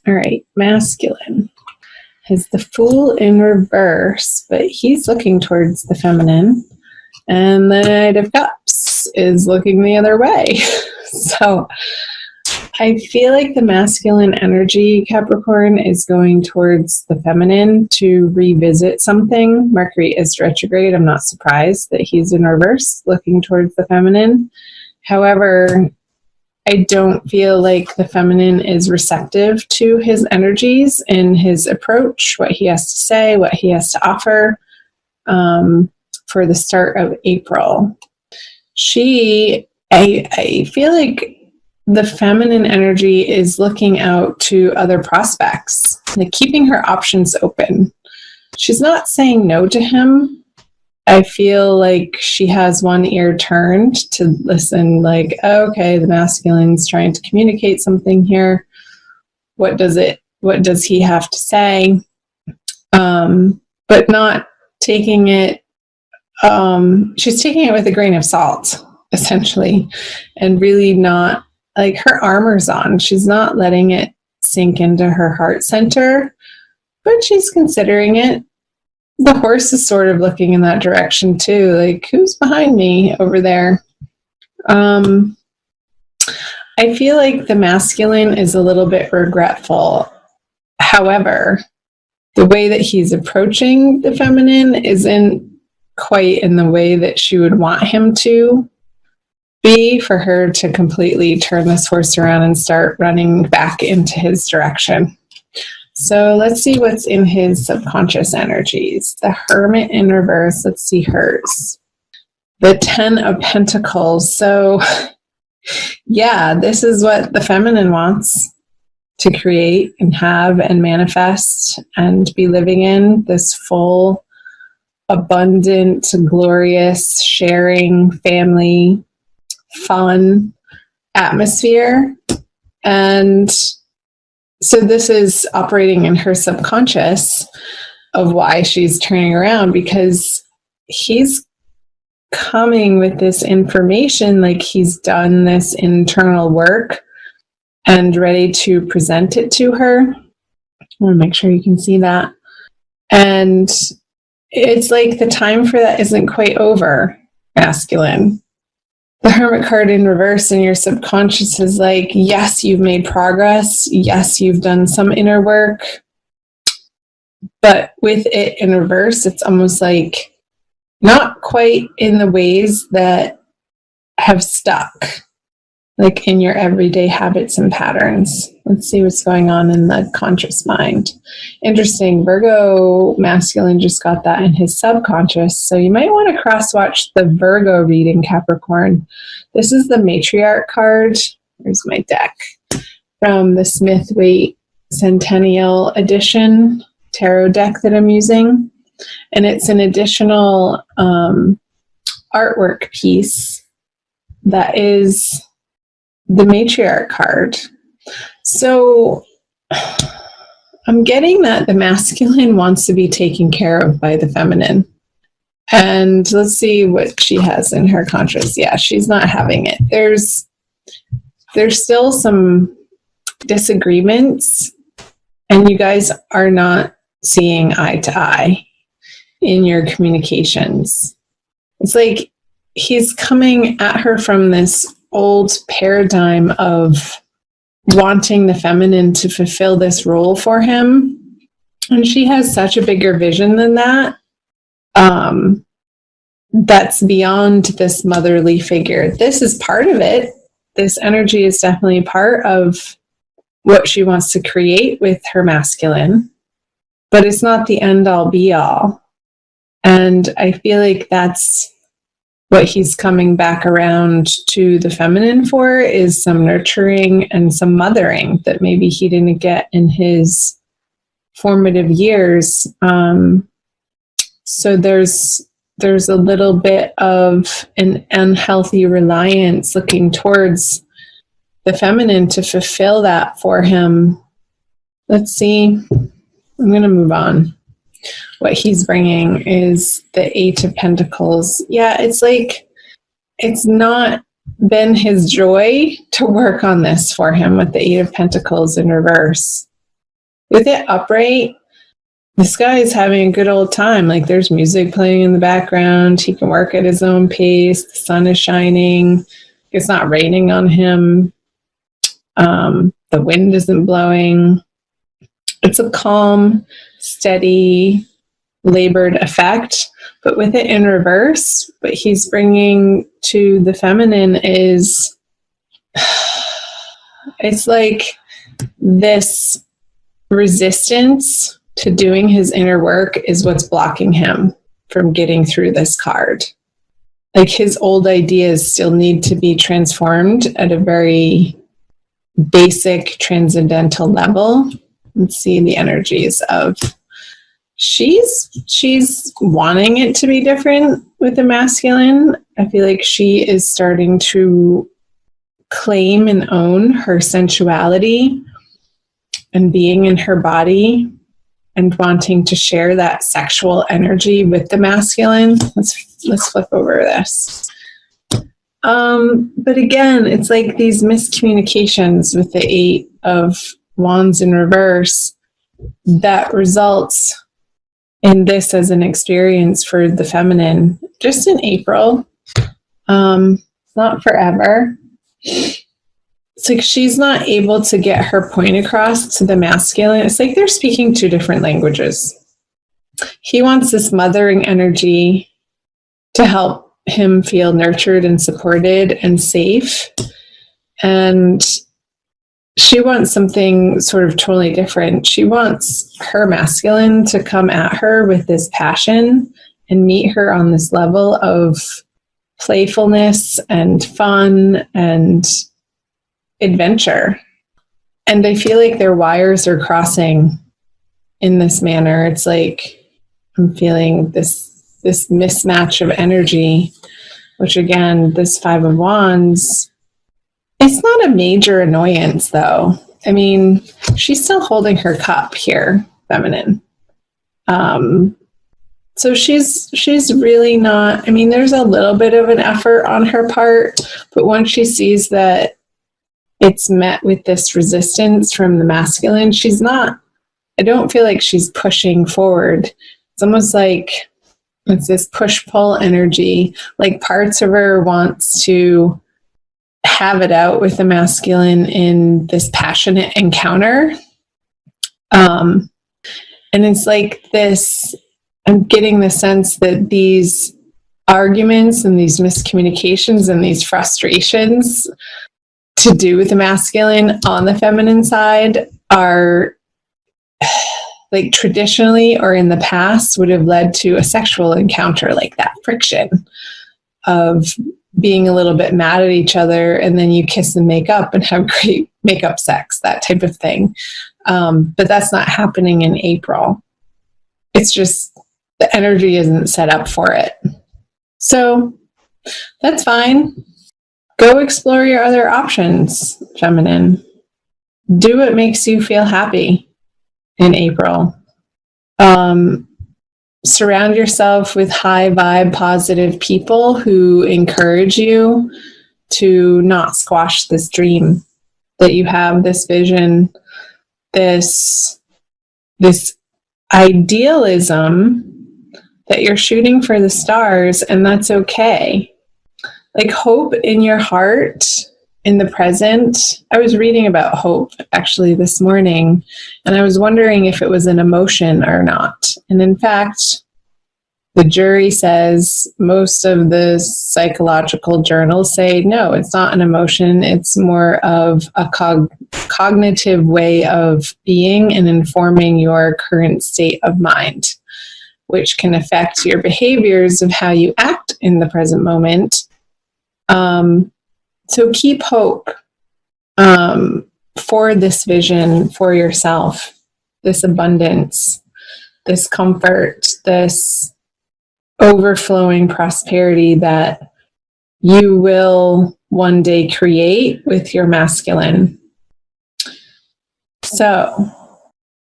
All right, masculine has the Fool in reverse, but he's looking towards the feminine. And the Knight of Cups is looking the other way. So I feel like the masculine energy, Capricorn, is going towards the feminine to revisit something. Mercury is retrograde. I'm not surprised that he's in reverse, looking towards the feminine. However, I don't feel like the feminine is receptive to his energies and his approach, what he has to say, what he has to offer for the start of April. I feel like the feminine energy is looking out to other prospects, like keeping her options open. She's not saying no to him. I feel like she has one ear turned to listen, like, oh, okay, the masculine's trying to communicate something here. What does he have to say? But not taking it, she's taking it with a grain of salt, essentially, and really not, like, her armor's on. She's not letting it sink into her heart center, but she's considering it. The horse is sort of looking in that direction too, like, who's behind me over there? I feel like the masculine is a little bit regretful. However, the way that he's approaching the feminine isn't quite in the way that she would want him to be, for her to completely turn this horse around and start running back into his direction. So let's see what's in his subconscious energies. The Hermit in reverse. Let's see hers. The 10 of Pentacles. So yeah, this is what the feminine wants to create and have and manifest and be living in, this full, abundant, glorious, sharing, family, fun atmosphere. And so this is operating in her subconscious of why she's turning around, because he's coming with this information, like he's done this internal work and ready to present it to her. I want to make sure you can see that. And it's like the time for that isn't quite over, masculine. The Hermit card in reverse in your subconscious is like, yes, you've made progress. Yes, you've done some inner work. But with it in reverse, it's almost like not quite in the ways that have stuck, like in your everyday habits and patterns. Let's see what's going on in the conscious mind. Interesting. Virgo masculine just got that in his subconscious. So you might want to cross-watch the Virgo reading, Capricorn. This is the Matriarch card. Here's my deck from the Smith-Waite Centennial Edition tarot deck that I'm using. And it's an additional artwork piece that is the Matriarch card. So I'm getting that the masculine wants to be taken care of by the feminine. And let's see what she has in her conscious. Yeah, she's not having it. There's still some disagreements, and you guys are not seeing eye to eye in your communications. It's like he's coming at her from this old paradigm of wanting the feminine to fulfill this role for him. And she has such a bigger vision than that. That's beyond this motherly figure. This is part of it. This energy is definitely part of what she wants to create with her masculine, but it's not the end all be all. And I feel like that's what he's coming back around to the feminine for, is some nurturing and some mothering that maybe he didn't get in his formative years. So there's a little bit of an unhealthy reliance looking towards the feminine to fulfill that for him. Let's see. I'm going to move on. What he's bringing is the 8 of Pentacles. Yeah, it's like it's not been his joy to work on this for him with the 8 of Pentacles in reverse. With it upright, this guy is having a good old time. Like, there's music playing in the background. He can work at his own pace. The sun is shining. It's not raining on him. The wind isn't blowing. It's a calm, steady, labored effect. But with it in reverse, what he's bringing to the feminine is, it's like this resistance to doing his inner work is what's blocking him from getting through this card. Like, his old ideas still need to be transformed at a very basic transcendental level. Let's see the energies of, she's wanting it to be different with the masculine. I feel like she is starting to claim and own her sensuality and being in her body and wanting to share that sexual energy with the masculine. Let's flip over this. But again, it's like these miscommunications with the 8 of Wands in reverse that results in this as an experience for the feminine just in April. Not forever. It's like she's not able to get her point across to the masculine. It's like they're speaking 2 different languages. He wants this mothering energy to help him feel nurtured and supported and safe. And she wants something sort of totally different. She wants her masculine to come at her with this passion and meet her on this level of playfulness and fun and adventure. And I feel like their wires are crossing in this manner. It's like I'm feeling this mismatch of energy, which again, this 5 of Wands, it's not a major annoyance though. I mean, she's still holding her cup here, feminine. So she's really not, I mean, there's a little bit of an effort on her part, but once she sees that it's met with this resistance from the masculine, she's not, I don't feel like she's pushing forward. It's almost like it's this push-pull energy, like parts of her wants to have it out with the masculine in this passionate encounter. And it's like this, I'm getting the sense that these arguments and these miscommunications and these frustrations to do with the masculine on the feminine side are like traditionally or in the past would have led to a sexual encounter, like that friction of being a little bit mad at each other, and then you kiss and make up and have great makeup sex, that type of thing. But that's not happening in April. It's just the energy isn't set up for it. So that's fine. Go explore your other options, feminine. Do what makes you feel happy in April. Surround yourself with high vibe, positive people who encourage you to not squash this dream that you have, this vision, this idealism that you're shooting for the stars, and that's okay. Like, hope in your heart, in the present. I was reading about hope actually this morning, and I was wondering if it was an emotion or not. And in fact, the jury says, most of the psychological journals say, no, it's not an emotion. It's more of a cognitive way of being and informing your current state of mind, which can affect your behaviors of how you act in the present moment. So keep hope for this vision for yourself, this abundance, this comfort, this overflowing prosperity that you will one day create with your masculine. So,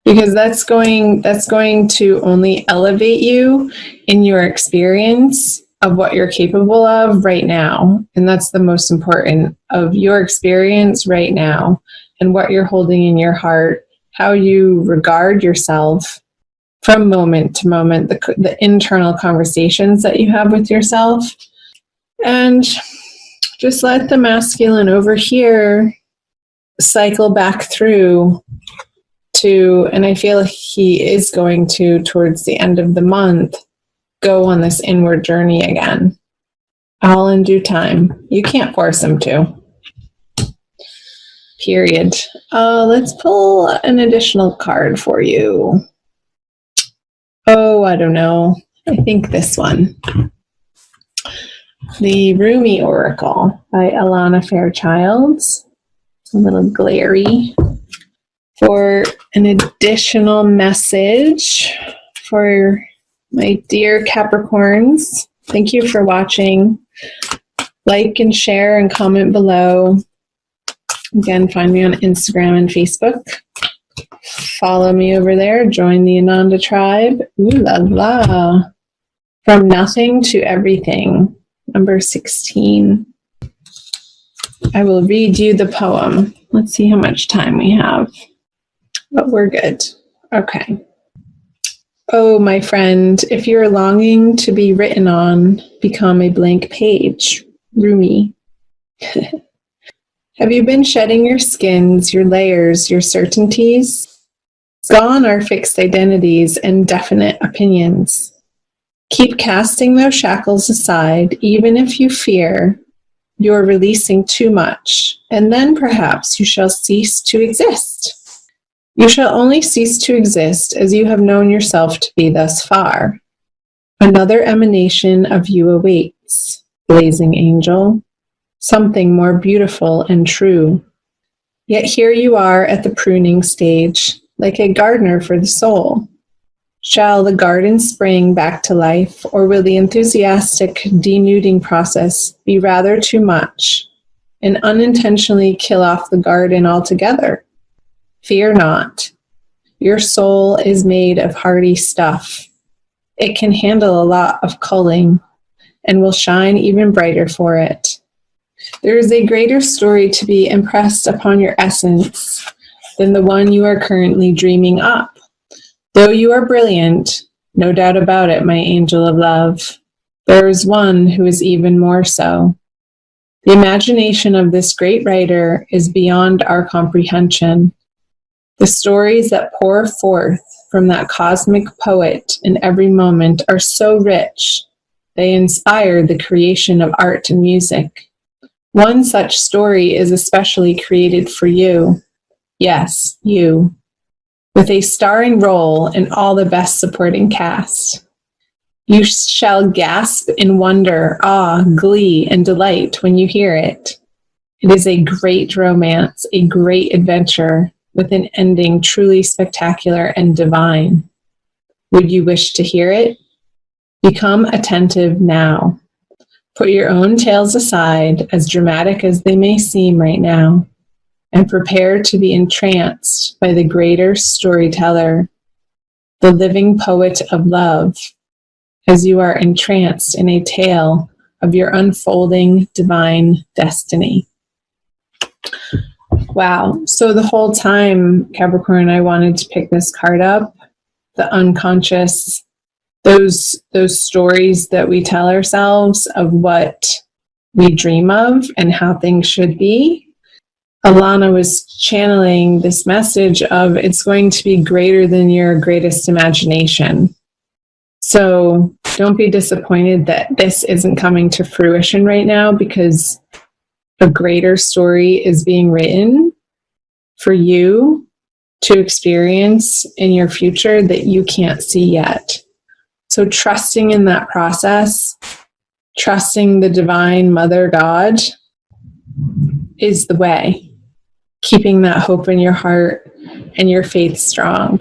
because that's going to only elevate you in your experience of what you're capable of right now. And that's the most important, of your experience right now and what you're holding in your heart how you regard yourself from moment to moment, the internal conversations that you have with yourself. And just let the masculine over here cycle back through to, and I feel he is going to, towards the end of the month, go on this inward journey again. All in due time. You can't force him to. Period. Let's pull an additional card for you. Oh, I don't know. I think this one. The Rumi Oracle by Alana Fairchild. A little glary. For an additional message for my dear Capricorns. Thank you for watching. Like and share and comment below. Again, find me on Instagram and Facebook. Follow me over there. Join the Ananda tribe. Ooh la la. From nothing to everything. Number 16. I will read you the poem. Let's see how much time we have. But we're good. Okay. Oh, my friend, if you're longing to be written on, become a blank page. Rumi. Have you been shedding your skins, your layers, your certainties? Gone are fixed identities and definite opinions. Keep casting those shackles aside, even if you fear you're releasing too much, and then perhaps you shall cease to exist. You shall only cease to exist as you have known yourself to be thus far. Another emanation of you awaits, blazing angel. Something more beautiful and true. Yet here you are at the pruning stage, like a gardener for the soul. Shall the garden spring back to life, or will the enthusiastic denuding process be rather too much and unintentionally kill off the garden altogether? Fear not. Your soul is made of hardy stuff. It can handle a lot of culling and will shine even brighter for it. There is a greater story to be impressed upon your essence than the one you are currently dreaming up. Though you are brilliant, no doubt about it, my angel of love, there is one who is even more so. The imagination of this great writer is beyond our comprehension. The stories that pour forth from that cosmic poet in every moment are so rich, they inspire the creation of art and music. One such story is especially created for you. Yes, you. With a starring role in all the best supporting cast. You shall gasp in wonder, awe, glee, and delight when you hear it. It is a great romance, a great adventure, with an ending truly spectacular and divine. Would you wish to hear it? Become attentive now. Put your own tales aside, as dramatic as they may seem right now, and prepare to be entranced by the greater storyteller, the living poet of love, as you are entranced in a tale of your unfolding divine destiny. Wow. So the whole time, Capricorn, I wanted to pick this card up, the unconscious, those stories that we tell ourselves of what we dream of and how things should be. Alana was channeling this message of it's going to be greater than your greatest imagination. So don't be disappointed that this isn't coming to fruition right now, because a greater story is being written for you to experience in your future that you can't see yet. So trusting in that process, trusting the divine Mother God is the way. Keeping that hope in your heart and your faith strong.